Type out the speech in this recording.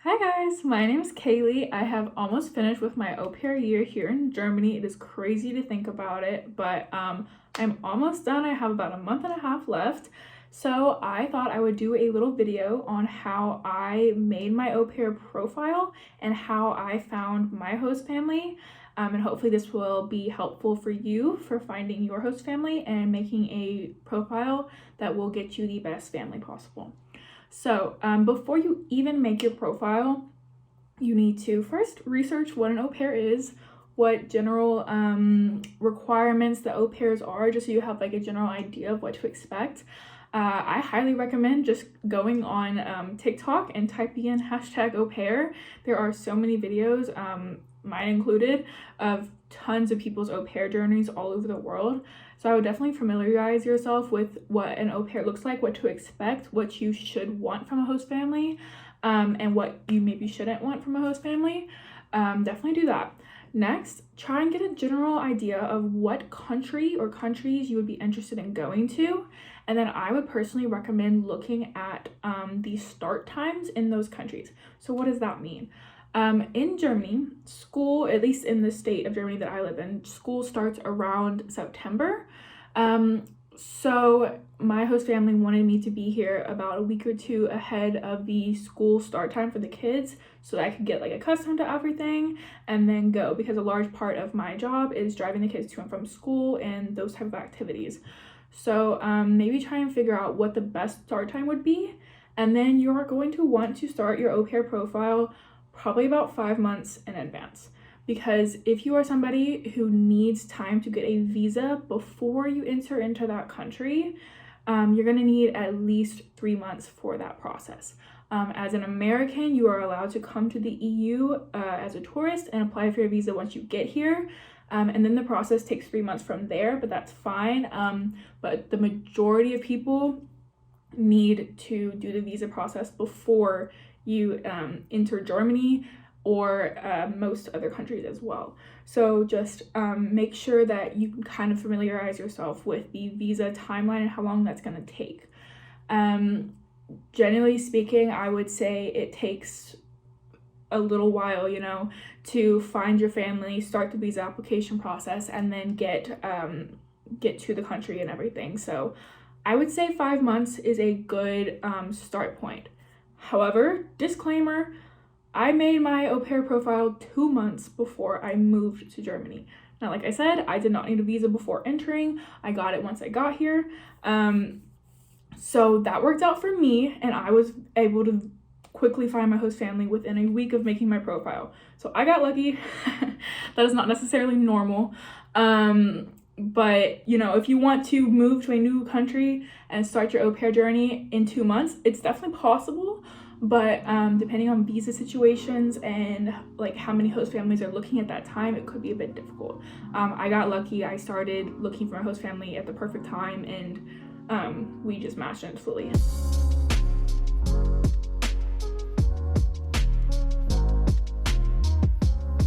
Hi guys, my name is Kaylee. I have almost finished with my au pair year here in Germany. It is crazy to think about it, but I'm almost done. I have about a month and a half left. So I thought I would do a little video on how I made my au pair profile and how I found my host family. And hopefully this will be helpful for you for finding your host family and making a profile that will get you the best family possible. So before you even make your profile, you need to first research what an au pair is, what general requirements the au pairs are, just so you have like a general idea of what to expect. I highly recommend just going on TikTok and typing in #au pair. There are so many videos, mine included, of tons of people's au pair journeys all over the world. So I would definitely familiarize yourself with what an au pair looks like, what to expect, what you should want from a host family, and what you maybe shouldn't want from a host family. Definitely do that. Next, try and get a general idea of what country or countries you would be interested in going to. And then I would personally recommend looking at the start times in those countries. So what does that mean? In Germany, school, at least in the state of Germany that I live in, school starts around September. So my host family wanted me to be here about a week or two ahead of the school start time for the kids so that I could get like accustomed to everything and then go, because a large part of my job is driving the kids to and from school and those type of activities. So maybe try and figure out what the best start time would be, and then you are going to want to start your au pair profile probably about 5 months in advance. Because if you are somebody who needs time to get a visa before you enter into that country, you're going to need at least 3 months for that process. As an American, you are allowed to come to the EU as a tourist and apply for your visa once you get here. And then the process takes 3 months from there, but that's fine. But the majority of people need to do the visa process before you enter Germany or most other countries as well. So just make sure that you can kind of familiarize yourself with the visa timeline and how long that's going to take. Generally speaking, I would say it takes a little while, to find your family, start the visa application process, and then get to the country and everything. So I would say 5 months is a good start point. However, disclaimer, I made my au pair profile 2 months before I moved to Germany. Now, like I said, I did not need a visa before entering. I got it once I got here. So that worked out for me, and I was able to quickly find my host family within a week of making my profile. So I got lucky. That is not necessarily normal. But if you want to move to a new country and start your au pair journey in 2 months, it's definitely possible. But depending on visa situations and like how many host families are looking at that time, it could be a bit difficult. I got lucky. I started looking for my host family at the perfect time, and we just matched instantly.